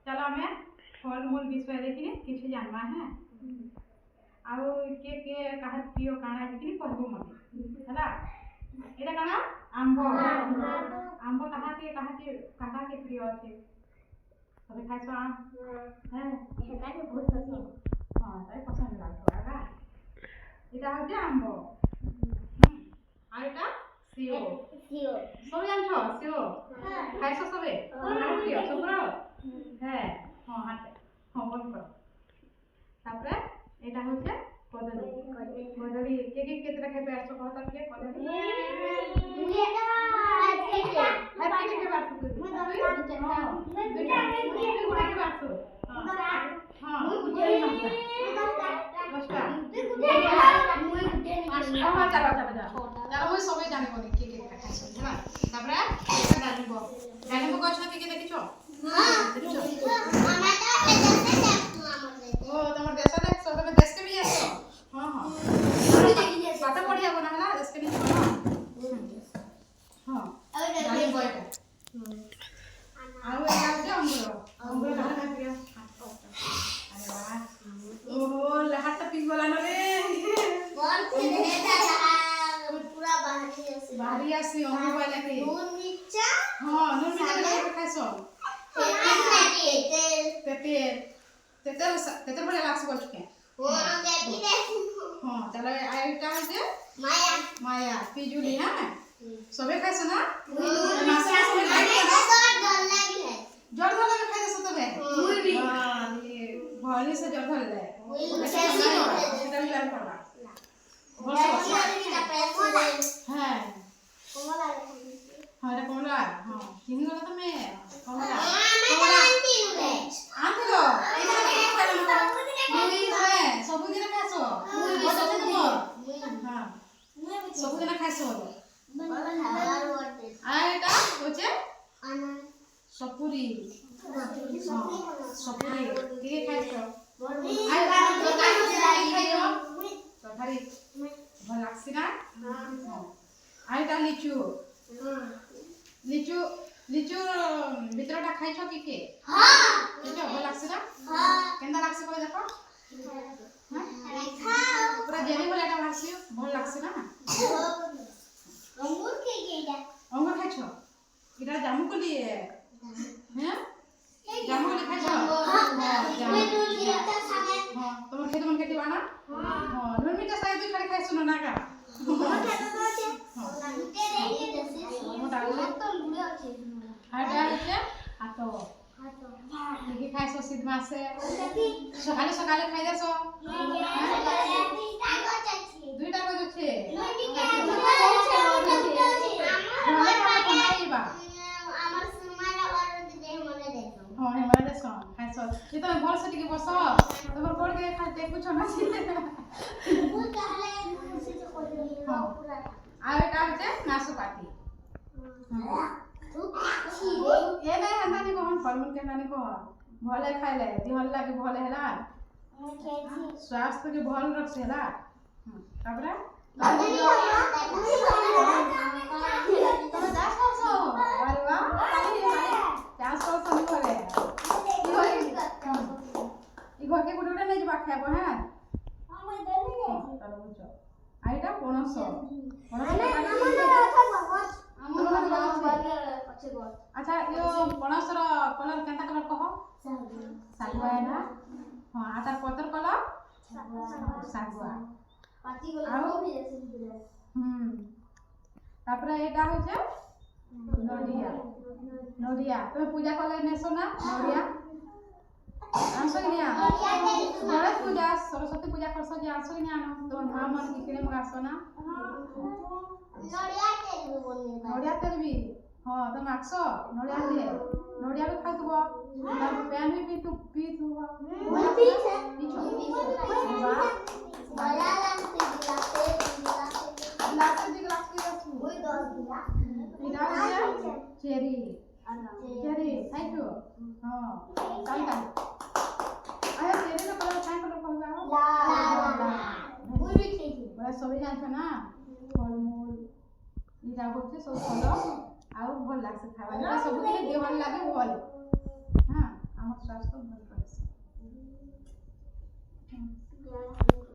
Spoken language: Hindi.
चलो आम फलमूल विषय देखिए किसी जानवा है आउ के कहा प्रिय काना देखिए कहबो मते हला एटा काना आंबो आंबो कहा के प्रिय अछि तबे खाइसो आम हैं हेता के बहुत पसंद हां ताई पसंद लागतो आगा एटा होते आंबो आ एटा सिओ सब जानछो सिओ खाइसो सबे प्रिय सबरो है हां हाते हां बंद कर तापरे एटा होते कदली केतरा खाइबे आसो कहता के कदली दुईटा हैप्पी के बात चलो मुई सबे जाने कोनी के खाइसो ना तापरे एटा डालिम्बो गछ के देखिछो हां देखिछो ओ तमर देश देख सब देश के भी आसो हां हां पाता पढ़िया बना है ना देश के नहीं हां डालिम्बो एटा आउ एटा होते अंगूर कहा ना प्रिय अरे वाह ओहो लहाट पिक वाला न रे कौन से देता पूरा बाहरी आसी अंगूर वाला के नून मिर्चा हां नून मिर्चा लगा खाइसो तेते बड़े लाक्स बोल चुके हां देखी हां चलो आइटा है माया पिजुली ना सबे खाइसो ना मासा सबे खाइसो जड़ धर लगे खाइ दसो तबे मुई भी हां ये भली से जड़ धर ले सेटा भी लाल करबा बस हां कोमला हां रे कोमला हां किनी गला तमे कोमला आंतलो सबुदिन खाइसो हां सबुदिन खाइसो आइटा होचे सपुरी सपुरी के खाइसो तखारी भल लागसी ना आइटा लिचू लिचू लिचू भितरटा खाइछो के हां लिचू भल लागसी ना हां केंदा लागसी कोइ देखो हां पूरा जेली वाला टा भासी भल लागसी ना अंगूर के गेडा अंगूर खाइछो इरा जामु को लिए हैं जामु को खाइछो हां जामु हां तुम खेत मन के दिवाना हां नून मिर्चा साइड भी खड़े खाइछो ना का आटा আছে আতো কি খাইছো শীত মাসে সকালে সকালে খাই দেছো দুইটা গজ আছে আমার সুমারা বড় দিতে মনে দেখো হ্যাঁ মনে দেখো খাইছো কি তুমি ভল সে টিকে বসো তোমার কোড কে খাই দেখুছো না ও তাহলে খুশি তো কইলি পুরা আর এটা হচ্ছে নাশপাতি ये नहीं हंदा नहीं कौन फलमूल के नानी को भले खाइले दिहल लागे भले हैला स्वास्थ्य के भल रखसे हैला तापरे अरे वाह क्या सोच नहीं करे ई घर के गुडे नहीं जबा खाबो हैं हम देली चलो बुझो आइटा पणस अच्छा यो पणस रो कलर केंता कलर कहो सागुआ है ना हां आटा पतर कलर सागुआ पाती गलो भी जैसे तापरे एटा होचे नडिया नडिया तो पूजा करले नेसो ना नडिया आंसो के निया गणेश पूजा सरस्वती पूजा करसो जे आंसो के निया तो मां मन की किने मगासो ना नडिया तेल भी हां तो माक्सो नडिया दे नडिया भी खाइतबो तब पैन भी पीतु मैं पीछे वाह बड़ा लागते गिलास पी रखू ओई 10 गिलास इधर चेरी चेरी खाइतो हां कांता आया चेरी का कलर काय कलर कहू जाओ लाल मुई भी खाइतो बड़ा सभी जानछ ना फलमूल इरा होचे सब फल आउ भल लागसे खावा सब दिन देह भल लागे भल हां हम ସ୍ୱାସ୍ଥ୍ୟ ଭଲ ରହେସି।